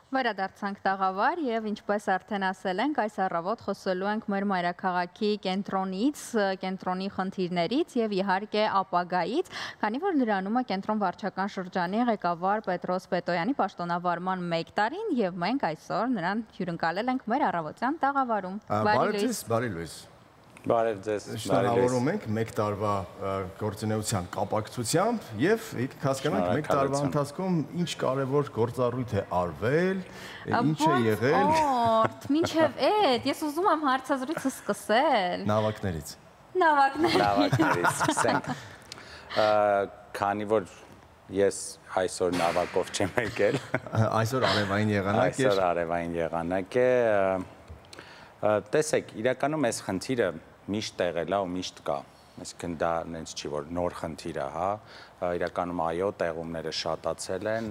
Վերադարձանք տաղավար եւ ինչպես արդեն ասել ենք, այս առավոտ խոսելու ենք մեր մայրաքաղաքի կենտրոնից, կենտրոնի խնդիրներից եւ իհարկե ապագայից, քանի որ լրանում է կենտրոն վարչական շրջանի ղեկավար Պետրոս Պետոյանի պաշտոնավարման 1 տարին եւ մենք այսօր նրան հյուրընկալել ենք մեր առավոտյան տաղավարում։ Բարի լույս։ Բարև ձեզ, շնորհավորում ենք 1 տարվա գործունեության կապակցությամբ եւ եկեք հասկանանք 1 տարվա ընթացքում ինչ կարեւոր գործառույթ է արվել, ինչ է եղել։ Մինչև այդ ես ուզում եմ հարցազրույցը սկսել։ Նավակներից սկսենք։ Քանի որ ես այսօր նավակով չեմ եկել, այսօր արևային եղանակ է, տեսեք, իրականում այս խնդիրը միշտ եղել է ու միշտ կա, այսինքն դա նենց չի, որ նոր խնդիր է, հա, իրականում այո, տեղումները շատացել են,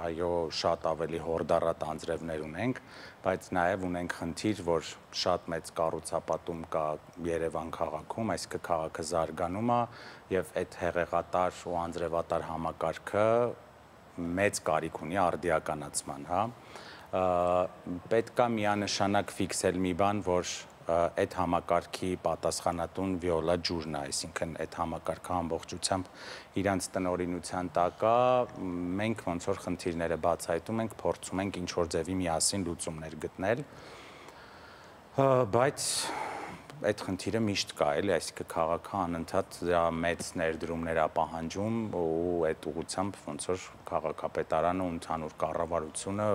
այո, շատ ավելի հորդառատ անձրևներ ունենք, բայց նաև ունենք խնդիր, որ շատ մեծ կառուցապատում կա Երևան քաղաքում, այսինքն քաղաքը զարգանում է եւ այդ հեղեղատար ու անձրևատար համակարգը մեծ կարիք ունի արդիականացման, հա, պետք է միանշանակ ֆիքսել մի բան, որ այդ համակարգի պատասխանատուն Վիոլա ջուրն է, այսինքն այդ համակարգը ամբողջությամբ իրանց տնօրինության տակ է, մենք ոնց որ խնդիրները բացահայտում ենք, փորձում ենք ինչ-որ ձևի միասին լուծումներ գտնել, բայց այդ խնդիրը միշտ կա, էլի, այսինքն քաղաքը անընդհատ դրա մեծ ներդրումներ է պահանջում ու այդ ուղղությամբ ոնց որ քաղաքապետարանը ու ընդհանուր կառավարությունը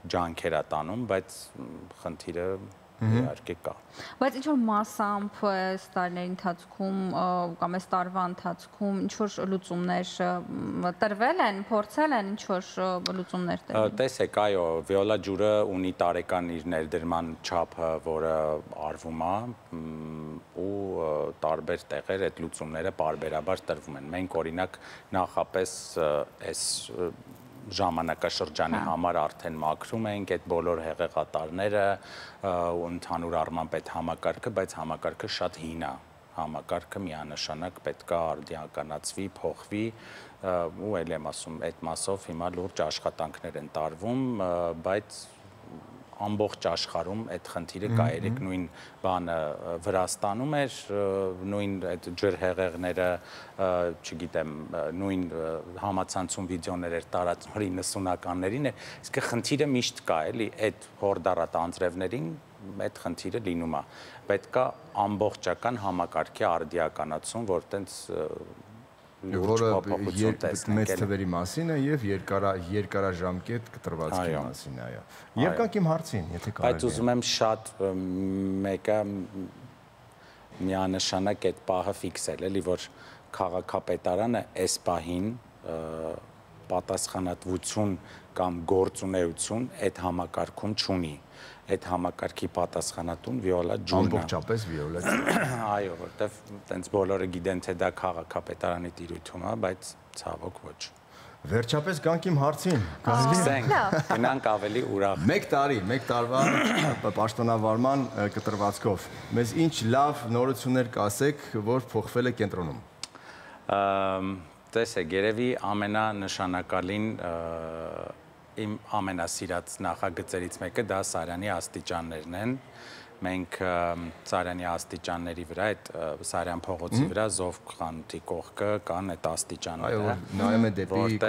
ջանքեր է տանում, բայց խնդիրը իհարկե կա։ Բայց ինչ որ մասամբ այս տարիների ընթացքում կամ այս տարվա ընթացքում ինչ որ լուծումներ տրվել են, փորձել են ինչ որ լուծումներ տրվել։ Տեսեք, այո, Վիոլա ջուրը ունի տարեկան իր ներդրման չափը, որը արվում է ու տարբեր տեղեր այդ լուծումները պարբերաբար տրվում են։ Մենք օրինակ նախապես այս ժամանակաշրջանի համար արդեն մաքրում ենք այդ բոլոր հեղեղատարները ու ընդհանուր առմամբ այդ համակարգը, բայց համակարգը շատ հին է, համակարգը միանշանակ պետք է արդիականացվի, փոխվի ու էլ եմ ասում, այդ մասով հիմա լուրջ աշխատանքներ են տարվում, բայց ամբողջ աշխարհում այդ խնդիրը կա, երեք նույն բանը Վրաստանում էր, նույն այդ ջրհեղեղները, չգիտեմ, նույն համացանցում վիդեոներ էր տարածում 90-ականներին, իսկ խնդիրը միշտ կա, էլի, այդ հորդառատ անձրևներին այդ խնդիրը լինում է, պետք է ամբողջական համակարգի արդիականացում, որ տենց որը մեծ թվերի մասին է եւ երկարաժամկետ կտրվածքի մասին է, այո։ Եվ կանք իմ հարցին, եթե կարելի է։ Բայց ուզում եմ շատ մեկը միանշանակ այդ պահը ֆիքսել, էլի, որ քաղաքապետարանը այս պահին պատասխանատվություն կամ գործունեություն այդ համակարգում չունի։ Այդ համակարգի պատասխանատուն Վիոլա ջուրն է։ Ամբողջապես Վիոլա ջուրն։ Այո, որտեվ տենց բոլորը գիտեն, թե դա քաղաքապետարանի տիրույթում է, բայց ցավոք ոչ։ Վերջապես գանք իմ հարցին։ Սկսենք, գնանք ավելի ուրախ։ 1 տարվա պաշտոնավարման կտրվածքով։ Մեզ ինչ լավ նորություններ կասեք, որ փոխվել է կենտրոնում։ Տեսեք, երևի ամենանշանակալին իմ ամենասիրած նախագծերից մեկը դա Սարյանի աստիճաններն են։ Մենք Սարյանի աստիճանների վրա, այդ Սարյան փողոցի վրա Զովք խանութի կողքը կան այդ աստիճանները։ Այո, նայում է դեպի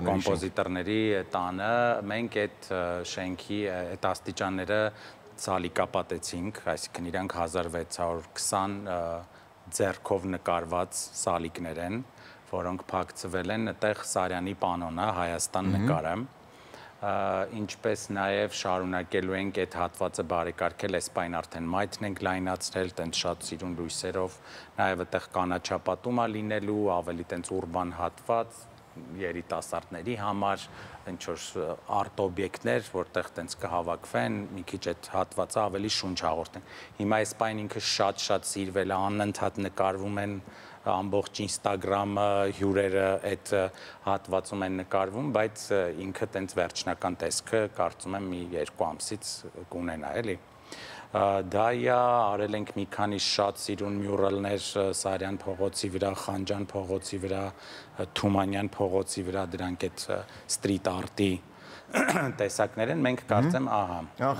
կոմպոզիտորների տանը, մենք այդ շենքի այդ աստիճանները սալիկապատեցինք, այսինքն իրանք 1620 ձեռքով նկարված սալիկներ են, որոնք փակցվել են, այդտեղ Սարյանի պանոնը, Հայաստան նկարը, ինչպես նաև շարունակելու ենք այդ հատվածը բարեկարգել, այս պայն արդեն մայթն ենք լայնացրել, տենց շատ սիրուն լույսերով, նաև այդտեղ կանաչապատում է լինելու, ավելի տենց ուրբան հատված, երիտասարդների համար, ինչ-որ արտ օբյեկտներ, որտեղ տենց կհավաքվեն, մի քիչ այդ հատվածը ավելի շունչ հաղորդեն։ Հիմա այս պայն ինքը շատ-շատ սիրվել է, անընդհատ նկարվում են ամբողջ Instagram-ը, հյուրերը այդ հատվածում են նկարվում, բայց ինքը տենց վերջնական տեսքը կարծում եմ մի 2 ամսից կունենա, էլի։ Դա արել ենք մի քանի շատ սիրուն մյուրալներ Սարյան փողոցի վրա, Խանջան փողոցի վրա, Թումանյան փողոցի վրա, դրանք այդ ստրիտ արտի տեսակներ են, մենք կարծեմ, ահա,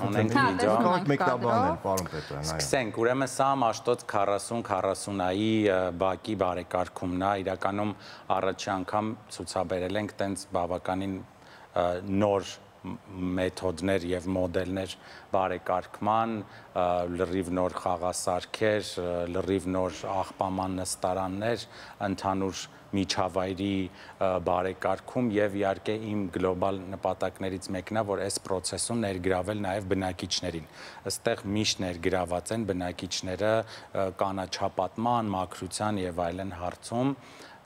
ունենք վիդեո։ Կարող մեկնաբանել, պարոն Պետրյան, այո։ Սկսենք, ուրեմն սա Մաշտոց 40-40-այի բակի բարեկարգումն է, իրականում առաջի անգամ ցուցաբերել ենք տենց բավականին նոր մեթոդներ եւ մոդելներ բարեկարգման, լրիվ նոր խաղասարքեր, լրիվ նոր աղբաման նստարաններ, ընդհանուր միջավայրի բարեկարգում եւ իհարկե իմ գլոբալ նպատակներից մեկն է, որ այս process-ում ներգրավել նաեւ բնակիչներին։ Այստեղ միշտ ներգրաված են բնակիչները կանաչապատման, մաքրության եւ այլն հարցում։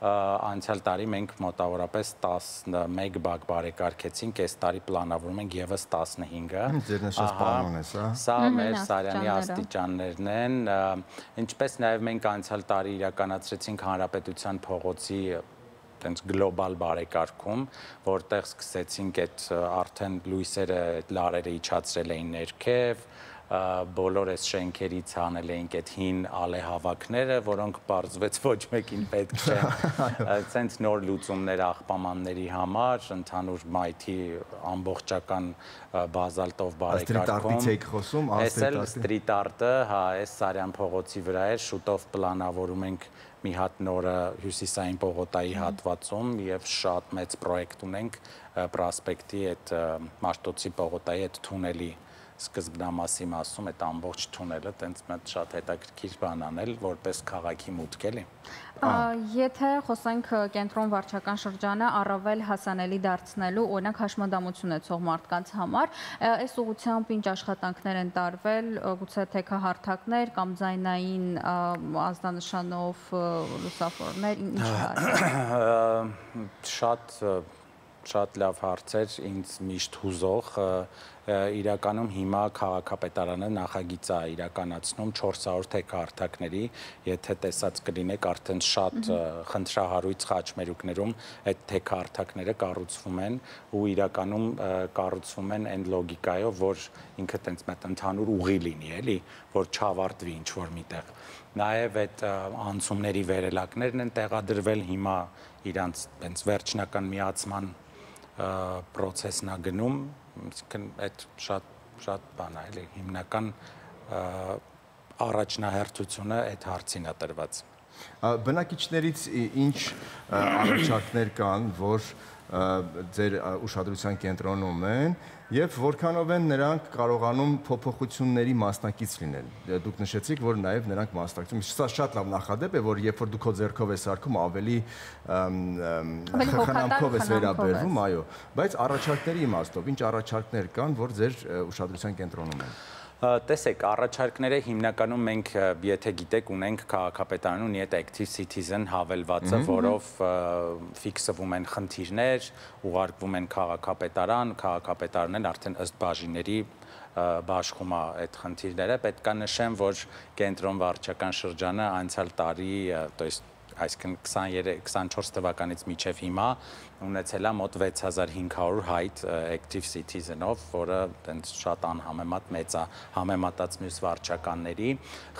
Անցյալ տարի մենք մոտավորապես 11 բակ բարեկարգեցինք, այս տարի պլանավորում ենք եւս 15-ը։ Ձեր նշած պլանն է սա։ Սա մեր Սարյանի աստիճաններն են, ինչպես նաեւ մենք անցյալ տարի իրականացրեցինք Հանրապետության փողոցի տենց գլոբալ բարեկարգում, որտեղ սկսեցինք այդ արդեն լույսերը, այդ լարերը իջացրել էին ներքև, բոլոր այս շենքերից հանել էինք այդ հին ալեհավաքները, որոնք բարձվեց ոչ մեկին պետք չեն, ցենց նոր լուծումներ աղբամանների համար, ընդհանուր մայթի ամբողջական բազալտով բարեկարգում։ Ստրիտ արտից եք խոսում, այս էլ ստրիտ արտը, հա, այս Սարյան փողոցի վրա է, շուտով պլանավորում ենք մի հատ նորը հյուսիսային պողոտայի հատվածում եւ շատ մեծ պրոյեկտ ունենք պրոսպեկտի այդ Մաշտոցի պողոտայի այդ թունելի սկզբնամասի մասում այդ ամբողջ թունելը տենց շատ հետաքրքիր բան անել, որպես քաղաքի մուտք էլի։ Եթե խոսենք կենտրոն վարչական շրջանը առավել հասանելի դարձնելու, օրինակ հաշմանդամություն ունեցող մարդկանց համար, այս ուղղությամբ ինչ աշխատանքներ են տարվել, գուցե թեքահարթակներ կամ ձայնային ազդանշանով լուսավորներ, ինչ արվել։ Շատ լավ հարցեր, ինձ միշտ հուզող, իրականում հիմա քաղաքապետարանը նախագիծ է իրականացնում 400 թեքահարթակների, եթե տեսած կլինեք արդեն շատ խնդրահարույց խաչմերուկներում այդ թեքահարթակները կառուցվում են ու իրականում կառուցվում են այն լոգիկայով, որ ինքը տենց մեծ ընդհանուր ուղի լինի, էլի, որ չավարտվի ինչ-որ միտեղ։ Նաև այդ անցումների վերելակներն են տեղադրվել հիմա իրանց տենց վերջնական միացման process-ն է գնում, այսինքն այդ շատ բան է, էլի, հիմնական առաջնահերթությունը այդ հարցին է տրված։ Բնակիչներից ինչ առաջարկներ կան, որ ձեր ուշադրության կենտրոնում են եւ որքանով են նրանք կարողանում փոփոխությունների մասնակից լինել։ Դուք նշեցիք, որ նաեւ նրանք մասնակցում։ Սա շատ լավ նախադեպ է, որ երբ որ դուք քո ձեռքով ես արքում, ավելի խնամքով ես վերաբերվում, այո, բայց առաջարկների իմաստով ինչ առաջարկներ կան, որ ձեր ուշադրության կենտրոնում են։ Տեսեք, առաջարկները հիմնականում մենք, եթե գիտեք, ունենք քաղաքապետարանում ունի այդ Active Citizen հավելվածը, որով ֆիքսվում են խնդիրներ, ուղարկվում են քաղաքապետարան, քաղաքապետարն են արդեն ըստ բաժինների բաշխում է այդ խնդիրները։ Պետք է նշեմ, որ կենտրոն վարչական շրջանը անցյալ տարի, այսինքն 23-24 թվականից մինչև հիմա ունեցել է մոտ 6500 հայտ Active Citizen-ով, որը տենց շատ անհամեմատ մեծ է համեմատած մյուս վարչականների։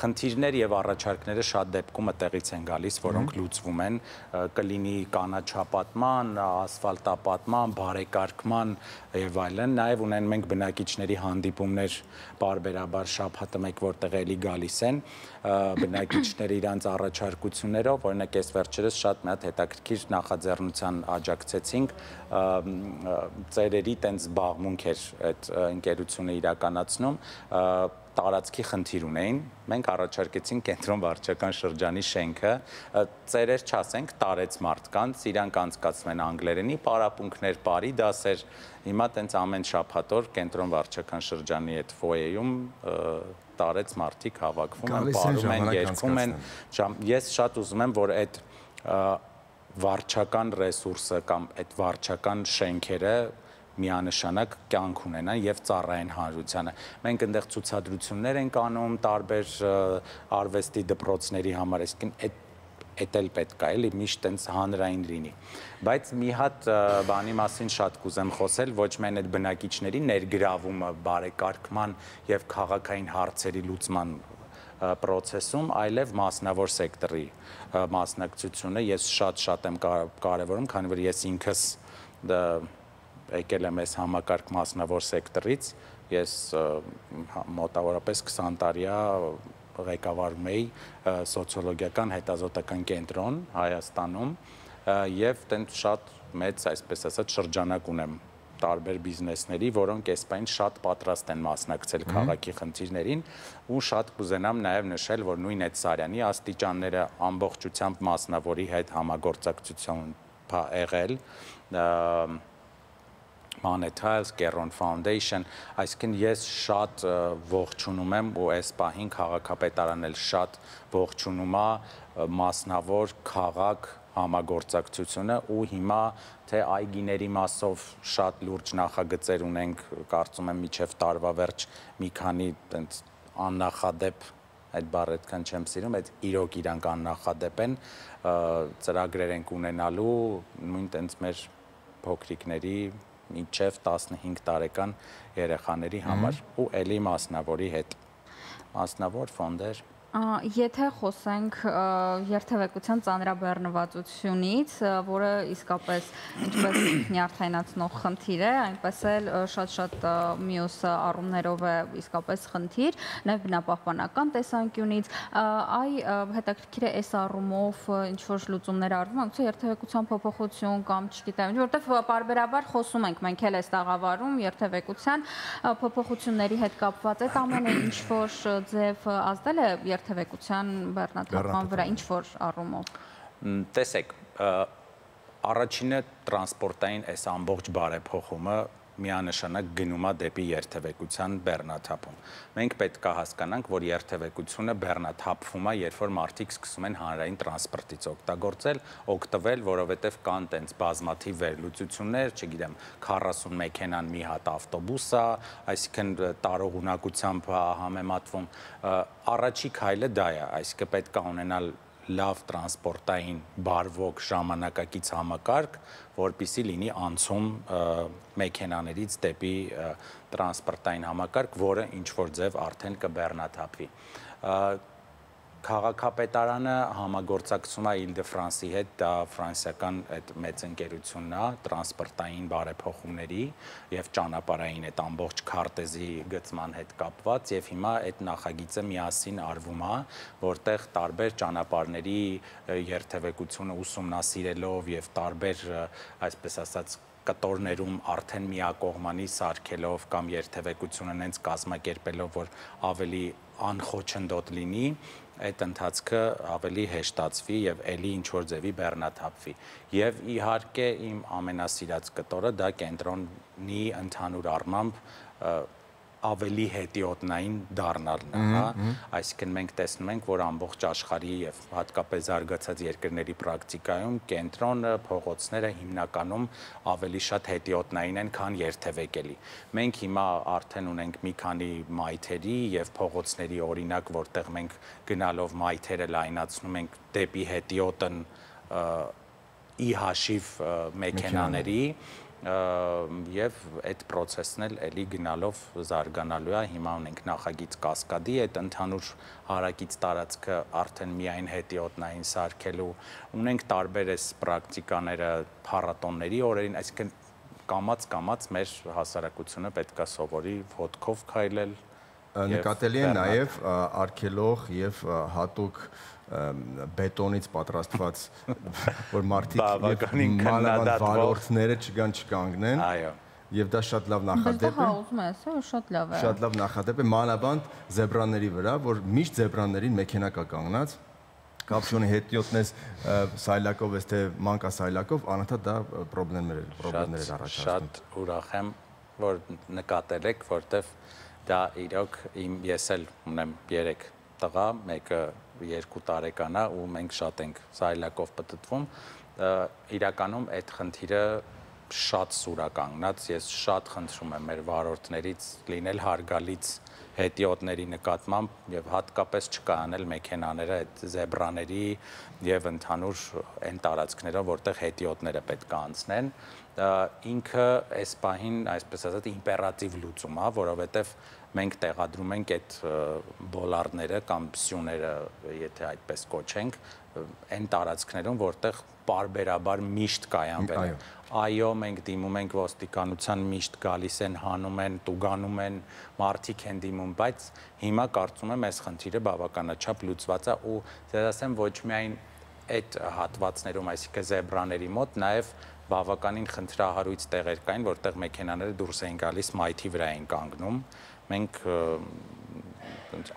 Խնդիրներ եւ առաջարկները շատ դեպքում այդտեղից են գալիս, որոնք լուծվում են, կլինի կանաչապատման, ասֆալտապատման, բարեկարգման եւ այլն։ Նաեւ ունեն մենք բնակիչների հանդիպումներ բարբերաբար շաբաթը մեկ որտեղ էլի գալիս են բնակիչները իրանց առաջարկություններով, օրինակ այս վերջերս շատ մի հատ հետաքրքիր նախաձեռնության աջակցեցինք, ծերերի տենց զբաղմունք էր այդ ընկերությունը իրականացնում, տարածքի խնդիր ունեին, մենք առաջարկեցինք կենտրոն վարչական շրջանի շենքը, ծերեր չասենք, տարեց մարդկանց, իրանք անցկացնում են անգլերենի, պարապմունքներ, բարի դասեր, հիմա տենց ամեն շաբաթօր կենտրոն վարչական շրջանի այդ ֆոյեում տարեց մարդիկ հավաքվում են, պարում են, երգում են, ես շատ ուզում եմ, որ այդ վարչական ռեսուրսը կամ այդ վարչական շենքերը միանշանակ կյանք ունենան եւ ծառայեն հանրությանը։ Մենք այնտեղ ցուցադրություններ ենք անում տարբեր արվեստի դպրոցների համար, այսինքն այդ էլ պետք է, էլի միշտ այնց հանրային լինի։ Բայց մի հատ բանի մասին շատ կուզեմ խոսել, ոչ միայն այդ բնակիչների ներգրավումը բարեկարգման եւ քաղաքային հարցերի լուծման process-ում, այլև մասնավոր սեկտորի մասնակցությունը ես շատ եմ կարևորում, քանի որ ես ինքս եկել եմ այս համակարգ մասնավոր սեկտորից, ես մոտավորապես 20 տարի ղեկավարում էի սոցիոլոգիական հետազոտական կենտրոն Հայաստանում եւ տենց շատ մեծ, այսպես ասած, շրջանակ ունեմ տարբեր բիզնեսների, որոնք այս պայն շատ պատրաստ են մասնակցել քաղաքի խնդիրներին ու շատ կուզենամ նաև նշել, որ նույն այդ Սարյանի աստիճանները ամբողջությամբ մասնավորի հետ համագործակցություն եղել Monetiles, Keron Foundation, այսինքն ես շատ ողջունում եմ ու այս պահին քաղաքապետարանն էլ շատ ողջունում է մասնավոր քաղաք համագործակցությունը ու հիմա թե այգիների մասով շատ լուրջ նախագծեր ունենք, կարծում եմ միջև տարվա վերջ մի քանի տենց աննախադեպ այդ բառը այդքան չեմ սիրում, այդ իրոք իրանք աննախադեպ են, ծրագրեր ենք ունենալու նույն տենց մեր փոքրիկների միջև 15 տարեկան երեխաների համար ու էլի մասնավորի հետ մասնավոր ֆոնդեր Եթե խոսենք երթևեկության ծանրաբեռնվածությունից, որը իսկապես ինչպես նյարդայնացնող խնդիր է, այնպես էլ շատ-շատ մյուս առումներով է իսկապես խնդիր, նաև բնապահպանական տեսանկյունից, հետաքրքիր է այս առումով ինչ-որ լուծումներ արվում, անգուցե երթևեկության փոփոխություն կամ չգիտեմ, որովհետև պարբերաբար խոսում ենք, մենք էլ այս տաղավարում երթևեկության փոփոխությունների հետ կապված այդ ամենը ինչ-որ ձև ազդել է երթևեկության բեռնաթափման վրա ինչ-որ առումով։ Տեսեք, առաջինը տրանսպորտային այս ամբողջ բարեփոխումը միանշանակ գնում է դեպի երթևեկության բեռնաթափում։ Մենք պետք է հասկանանք, որ երթևեկությունը բեռնաթափվում է, երբ որ մարդիկ սկսում են հանրային տրանսպորտից օգտվել, որովհետև կան տենց բազմաթիվ վերլուծություններ, չգիտեմ, 40 մեքենան մի հատ ավտոբուս է, այսինքն տարողունակությամբ համեմատվում։ Առաջի քայլը դա է, այսինքն պետք է ունենալ լավ տրանսպորտային բարվոք ժամանակակից համակարգ, որպեսզի լինի անցում մեքենաներից դեպի տրանսպորտային համակարգ, որը ինչ-որ ձև արդեն կբեռնաթափվի։ Քաղաքապետարանը համագործակցում է Իլ-դե-Ֆրանսի հետ, դա ֆրանսիական այդ մեծ ընկերությունն է տրանսպորտային բարեփոխումների եւ ճանապարհային այդ ամբողջ քարտեզի գծման հետ կապված եւ հիմա այդ նախագիծը միասին արվում է, որտեղ տարբեր ճանապարհների երթևեկությունը ուսումնասիրելով եւ տարբեր, այսպես ասած, կտորներում արդեն միակողմանի սարքելով կամ երթևեկությունը նենց կազմակերպելով, որ ավելի անխոչնդոտ լինի, այդ ընթացքը ավելի հեշտացվի եւ էլի ինչ-որ ձևի բեռնաթափվի։ Եվ իհարկե իմ ամենասիրած կտորը դա կենտրոնի ընդհանուր առմամբ ավելի հետիոտնային դառնալն է, հա, այսինքն մենք տեսնում ենք, որ ամբողջ աշխարհի եւ հատկապես զարգացած երկրների պրակտիկայում կենտրոնը, փողոցները հիմնականում ավելի շատ հետիոտնային են, քան երթևեկելի։ Մենք հիմա արդեն ունենք մի քանի մայթերի եւ փողոցների օրինակ, որտեղ մենք գնալով մայթերը լայնացնում ենք դեպի հետիոտն ի հաշիվ մեքենաների եւ այդ process-ն էլ էլի գնալով զարգանալու է, հիմա ունենք նախագիծ կասկադի, այդ ընդհանուր հարակից տարածքը արդեն միայն հետիոտնային սարքելու, ունենք տարբեր այս պրակտիկաները փառատոնների օրերին, այսինքն կամաց մեր հասարակությունը պետք է սովորի ոտքով քայլել։ Նկատելի է նաև արգելող եւ հատուկ բետոնից պատրաստված, որ մարդիկ մանավանդ վարորդները չգան չկանգնեն։ Այո։ Եվ դա շատ լավ նախադեպ է։ Ուզում ես, շատ լավ է։ Շատ լավ նախադեպ է մանավանդ զեբրաների վրա, որ միշտ զեբրաներին մեքենա կա կանգնած, կապշոնի հետիոտնես սայլակով ես թե մանկասայլակով, անընդհատ դա պրոբլեմներ առաջացնում։ Շատ ուրախ եմ, որ նկատել եք, որտեվ դա իրոք ես էլ ունեմ 3 տղա, մեկը 2 տարեկան է ու մենք շատ ենք սայլակով պտտվում, իրականում այդ խնդիրը շատ սուր է կանգնած, ես շատ խնդրում եմ մեր վարորդներից լինել հարգալից հետիոտների նկատմամբ եւ հատկապես չկայանել մեքենաները այդ զեբրաների եւ ընդհանուր այն տարածքներով, որտեղ հետիոտները պետք է անցնեն, ինքը այս պահին, այսպես ասած, իմպերատիվ լուծում է, որովհետեւ մենք տեղադրում ենք այդ բոլարները կամ սյուները, եթե այդպես կոչենք, այն տարածքներում, որտեղ պարբերաբար միշտ կայանվել են։ Այո, մենք դիմում ենք ոստիկանության, միշտ գալիս են, հանում են, տուգանում են, մարդիկ են դիմում, բայց հիմա կարծում եմ այս խնդիրը բավականաչափ լուծված է ու ձեզ ասեմ ոչ միայն այդ հատվածներում, այսինքն զեբրաների մոտ, նաև բավականին խնդրահարույց տեղեր կային, որտեղ մեքենաները դուրս էին գալիս, մայթի վրա էին կանգնում։ Մենք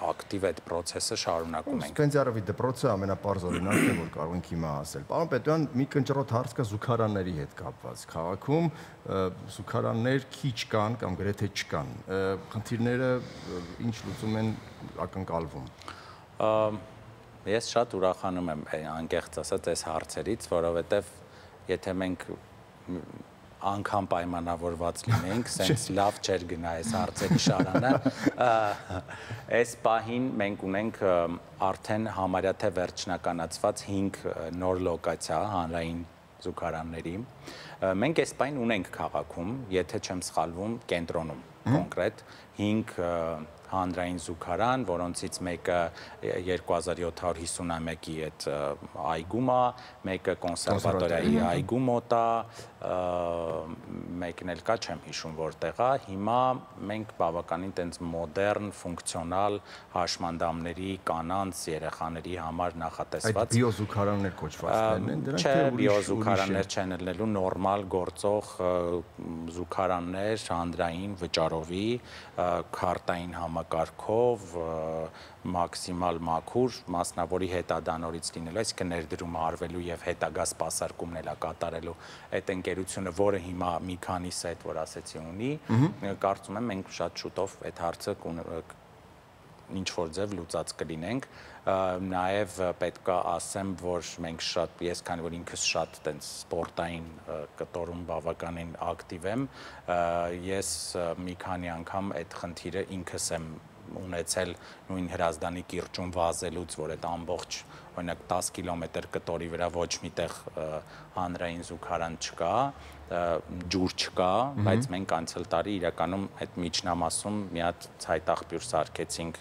ակտիվ այդ process-ը շարունակում ենք։ Սպենդիարովի դպրոցը ամենապարզ օրինակն է, որ կարող ենք հիմա ասել։ Պարոն Պետրյան, մի կնճռոտ հարց կա զուգարանների հետ կապված։ Քաղաքում զուգարաններ քիչ կան կամ գրեթե չկան։ Խնդիրները ինչ լուծում են ակնկալվում։ Ես շատ ուրախանում եմ անկեղծ ասած այս հարցերից, որովհետև եթե մենք անգամ պայմանավորված լինենք, սենց լավ չեր գնա այս հարցերի շարանը, այս պահին մենք ունենք արդեն համարյա թե վերջնականացված 5 նոր լոկացիա հանրային զուգարանների։ Մենք այս պահին ունենք քաղաքում, եթե չեմ սխալվում, կենտրոնում կոնկրետ 5 հանրային զուգարան, որոնցից մեկը 2751-ի այդ այգում է, մեկը կոնսերվատորիայի այգու մոտ է, մեկն էլ կա, չեմ հիշում որտեղ է։ Հիմա մենք բավականին տենց մոդեռն, ֆունկցիոնալ հաշմանդամների, կանանց, երեխաների համար նախատեսված։ Այդ բիոզուգարաններ կոչվածներն են դրանք, չէ, բիոզուգարաններ չեն ելնելու, նորմալ գործող զուգարաններ, հանրային վճարովի, քարտային համակարգով, մաքսիմալ մաքուր, մասնավորի հետադանորից լինելու, այսինքն ներդրումը արվելու եւ հետագա սպասարկումն էլ կատարելու այդ ընկերությունը, որը հիմա մի քանիսը այդ որ ասեցի ունի, կարծում եմ մենք շատ շուտով այդ հարցը ինչ որ ձև լուծած կլինենք, նաև պետք է ասեմ, որ մենք շատ, ես քանի որ ինքս շատ տենց սպորտային կտորում բավականին ակտիվ եմ, ես մի քանի անգամ այդ խնդիրը ինքս եմ ունեցել նույն Հրազդանի կիրճում վազելուց, որ այդ ամբողջ, օրինակ 10 կիլոմետր կտորի վրա ոչ միտեղ հանրային զուգարան չկա, ջուր չկա, բայց մենք անցյալ տարի իրականում այդ միջնամասում մի հատ ցայտաղբյուր սարքեցինք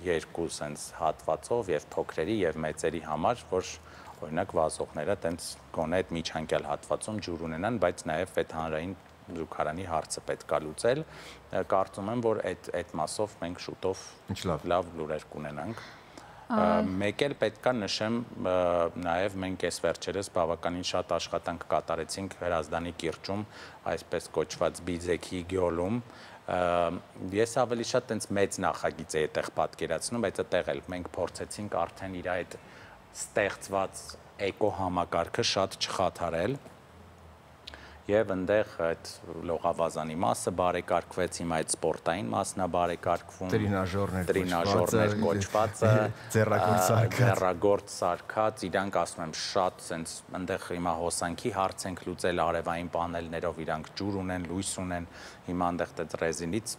2 սենց հատվածով եւ փոքրերի եւ մեծերի համար, որ օրինակ վազողները տենց գոնե այդ միջանկյալ հատվածում ջուր ունենան, բայց նաեւ այդ հանրային զուգարանի հարցը պետք է լուծել, կարծում եմ, որ այդ մասով մենք շուտով լավ լուրեր կունենանք։ Մեկ էլ պետք է նշեմ, նաև մենք այս վերջերս բավականին շատ աշխատանք կատարեցինք Հրազդանի կիրճում, այսպես կոչված Բիձեքի գյոլում, ես ավելի շատ տենց մեծ նախագիծ էի այդտեղ պատկերացնում, բայց այդտեղ էլ մենք փորձեցինք արդեն իր այդ ստեղծված էկո համակարգը շատ չխաթարել եւ այնտեղ այդ լողավազանի մասը բարեկարգվեց, հիմա այդ սպորտային մասն է բարեկարգվում, տրինաժորներ կոչվածը, ձեռագործ սարքած, իրանք ասում եմ շատ sense այնտեղ հիմա հոսանքի հարց ենք լուծել արևային պանելներով, իրանք ջուր ունեն, լույս ունեն, հիմա այնտեղ այդ ռեզինից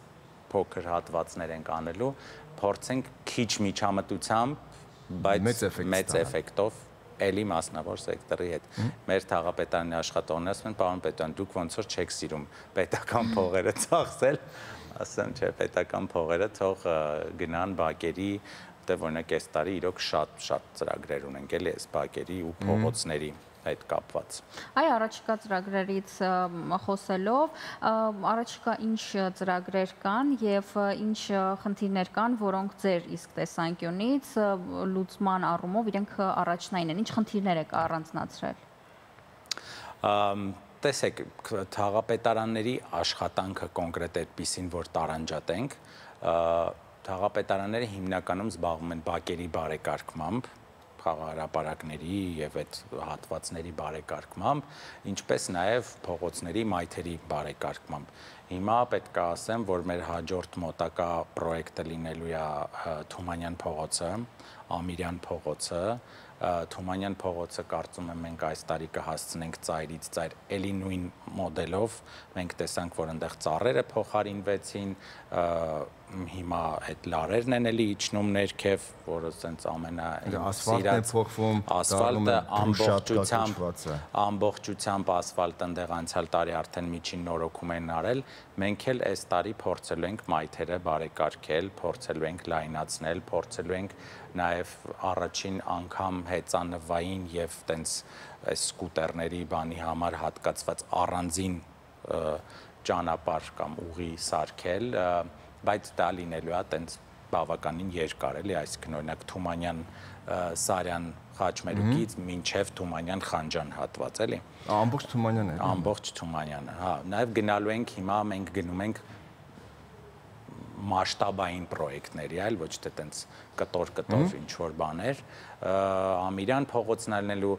փոքր հատվածներ ենք անելու, փորձենք քիչ միջամտությամբ, բայց մեծ էֆեկտով էլի մասնավոր սեկտորի հետ։ Մեր թաղապետարանի աշխատողներն ասում են, պարոն Պետրյան, դուք ոնց որ չեք սիրում պետական փողերը ծախսել, ասեմ, չէ, պետական փողերը թող գնան բակերի, որտեղ օրինակ այս տարի իրոք շատ ծրագրեր ունենք էլի այս բակերի ու փողոցների այդ կապված։ Այ առաջիկա ծրագրերից խոսելով, առաջիկա ինչ ծրագրեր կան եւ ինչ խնդիրներ կան, որոնք ձեր իսկ տեսանկյունից լուծման առումով իրենք առաջնային են, ինչ խնդիրներ եք առանձնացրել։ Տեսեք, թաղապետարանների աշխատանքը կոնկրետ այդպիսին, որ տարանջատենք, թաղապետարանները հիմնականում զբաղվում են բակերի բարեկարգմամբ, խաղահրապարակների եւ այդ հատվածների բարեկարգմամբ, ինչպես նաեւ փողոցների մայթերի բարեկարգմամբ։ Հիմա պետք է ասեմ, որ մեր հաջորդ մոտակա պրոյեկտը լինելու է Թումանյան փողոցը, Ամիրյան փողոցը, Թումանյան փողոցը կարծում եմ մենք այս տարի կհասցնենք ծայրից ծայր էլի նույն մոդելով, մենք տեսանք, որ այնտեղ ծառերը փոխարինվեցին, հիմա այդ լարերն են էլի իջնում ներքև, որը սենց ամենասիրած ասֆալտը ամբողջությամբ ասֆալտ այնտեղ անցյալ տարի արդեն միջին նորոգում են արել, մենք էլ այս տարի փորձելու ենք մայթերը բարեկարգել, փորձելու ենք լայնացնել, փորձելու ենք նաև առաջին անգամ հեծանվային եւ տենց այս սկուտերների բանի համար հատկացված առանձին ճանապարհ կամ ուղի սարքել, բայց դա լինելու է տենց բավականին երկար էլի, այսինքն օրինակ Թումանյան Սարյան Խաչմերուկից մինչև Թումանյան Խանջան հատված էլի։ Ամբողջ Թումանյանն է։ Ամբողջ Թումանյանը, հա, նաև գնալու ենք հիմա մենք գնում ենք մասշտաբային պրոյեկտների, այլ ոչ թե տենց կտոր ինչ որ բաներ, Ամիրյան փողոցն լինելու,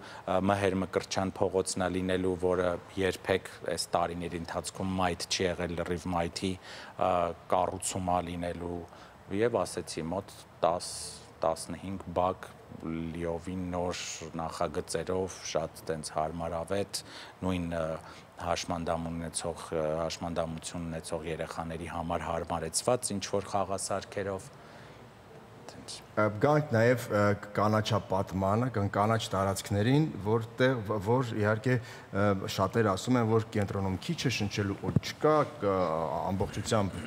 Մհեր Մկրտչյան փողոցն լինելու, որը երբեք այս տարիների ընթացքում մայթ չի եղել, լրիվ մայթի կառուցումա լինելու եւ ասեցի մոտ 10-15 բակ լիովին նոր նախագծերով, շատ տենց հարմարավետ, նույն հաշմանդամություն ունեցող երեխաների համար հարմարեցված ինչ որ խաղասարքերով Գանք նաև կանաչապատմանը, կանաչ տարածքներին, որ իհարկե շատեր ասում են, որ կենտրոնում քիչ է, շնչելու օդ չկա, ամբողջությամբ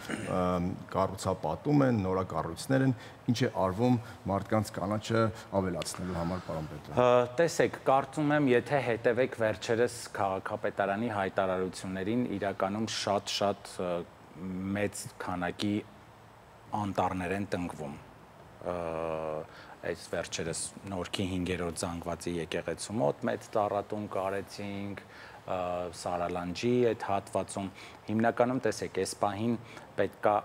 կառուցապատում են, նորակառույցներ են, ինչ է արվում մարդկանց կանաչը ավելացնելու համար, պարոն Պետրյան։ Տեսեք, կարծում եմ, եթե հետևեք վերջերս քաղաքապետարանի հայտարարություններին, իրականում շատ մեծ քանակի անտառներ են տնկվում այս վերջերս Նորքի 5-րդ զանգվածի եկեղեցու մոտ մեծ ծառատուն կարեցինք, Սարալանջի այդ հատվածում, հիմնականում տեսեք, այս պահին պետքա,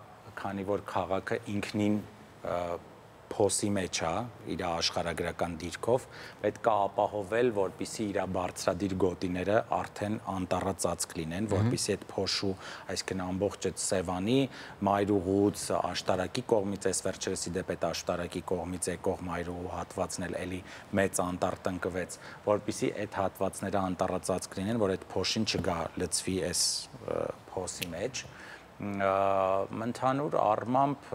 քանի որ քաղաքը ինքնին փոսի մեջ է, իր աշխարհագրական դիրքով, պետք է ապահովել, որպեսզի իր բարձրադիր գոտիները արդեն անտառածածկ լինեն, որպեսզի այդ փոշու, այսինքն ամբողջ այդ Սևանի, Մայրուղուց, Աշտարակի կողմից, այս վերջերս իդեպ այդ Աշտարակի կողմից եկող Մայրուղու հատվածն էլ էլի մեծ անտառ տնկվեց, որպեսզի այդ հատվածները անտառածածկ լինեն, որ այդ փոշին չգա լցվի այս փոսի մեջ Ընդհանուր առմամբ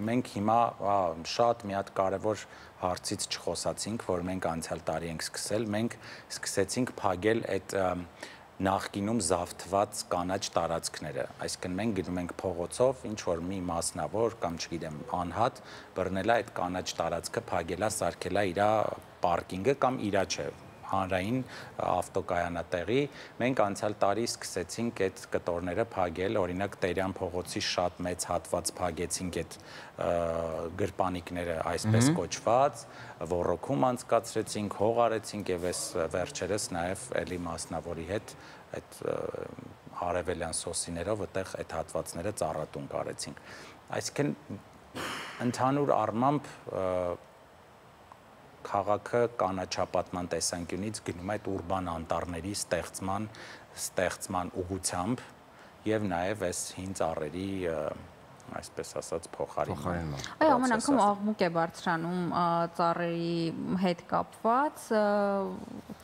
մենք հիմա շատ մի հատ կարևոր հարցից չխոսացինք, որ մենք անցյալ տարի ենք սկսել, մենք սկսեցինք փակել այդ նախկինում զավթված կանաչ տարածքները, այսինքն մենք գնում ենք փողոցով, ինչ որ մի մասնավոր կամ չգիտեմ անհատ բռնելա այդ կանաչ տարածքը, փակելա, սարքելա իր պարկինգը կամ իրա չէ հանրային ավտոկայանատեղի, մենք անցյալ տարի սկսեցինք այդ կտորները փակել, օրինակ Տերյան փողոցի շատ մեծ հատված փակեցինք այդ գրպանիկները այսպես կոչված, ոռոգում անցկացրեցինք, հող արեցինք եւ այս վերջերս նաեւ էլի մասնավորի հետ այդ արևելյան սոսիներով այդտեղ այդ հատվածները ծառատուն կարեցինք։ Այսինքն ընդհանուր առմամբ քաղաքը կանաչապատման տեսանկյունից գնում է այդ ուրբան անտառների ստեղծման ուղղությամբ եւ նաեւ այս հին ծառերի այսպես ասած փոխարինման։ Այո, ամեն անգամ աղմուկ է բարձրանում ծառերի հետ կապված,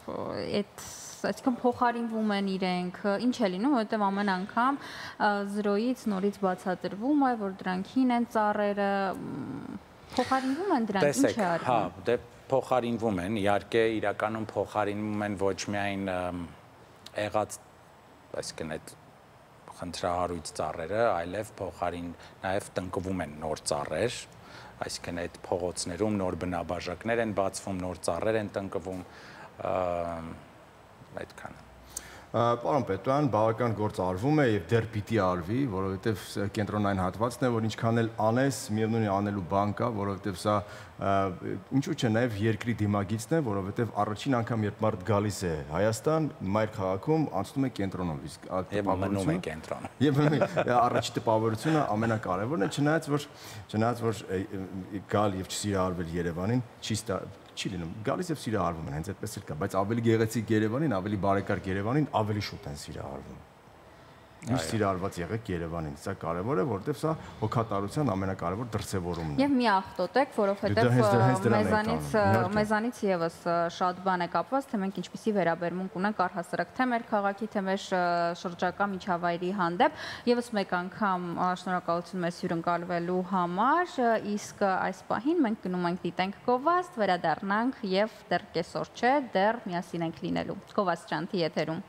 այդ այսինքն փոխարինվում են իրենք, ինչ է լինում, որովհետև ամեն անգամ զրոյից նորից բացատրվում է, որ դրանք հին են ծառերը, փոխարինվում են դրանք, ինչ է արվում։ Հա, դե փոխարինվում են, իհարկե իրականում փոխարինվում են ոչ միայն եղած, այսինքն այդ խնդրահարույց ծառերը, այլև նաև տնկվում են նոր ծառեր, այսինքն այդ փողոցներում նոր բնաբաժակներ են բացվում, նոր ծառեր են տնկվում, այդքանը։ Պարոն Պետրյան, բավական գործ արվում է եւ դեռ պիտի արվի, որովհետեւ կենտրոնային հատվածն է, որ ինչքան էլ անես, միևնույն է անելու բան կա, որովհետեւ սա ինչու՞ չէ նաեւ երկրի դիմագիծն է, որովհետեւ առաջին անգամ երբ մարդ գալիս է Հայաստան, մայր քաղաքում անցնում է կենտրոնով, իսկ մնում է կենտրոնում։ Եվ առաջի տպավորությունը ամենակարևորն է, չնայած որ գալ եւ չսիրահարվել Երևանին, չի լինում, գալիս եւ սիրահարվում են, հենց այդպես էլ կա, բայց ավելի գեղեցիկ Երևանին, ավելի բարեկարգ Երևանին ավելի շուտ են սիրահարվում։ Միշտ սիրահարված եղեք Երևանին, սա կարևոր է, որովհետեւ սա հոգատարության ամենակարևոր դրսևորումն է։ Եվ մի աղտոտեք, որովհետեւ մեզանից եւս շատ բան է կապված, թե մենք ինչպիսի վերաբերմունք ունենք առհասարակ թե մեր քաղաքի, թե մեր շրջակա միջավայրի հանդեպ, եւս մեկ անգամ շնորհակալություն մեզ հյուրընկալվելու համար, իսկ այս պահին մենք գնում ենք դիտենք գովազդ, վերադառնանք եւ դեռ կեսօր չէ, դեռ միասին ենք լինելու։ Գովազդ Շանթի եթերում։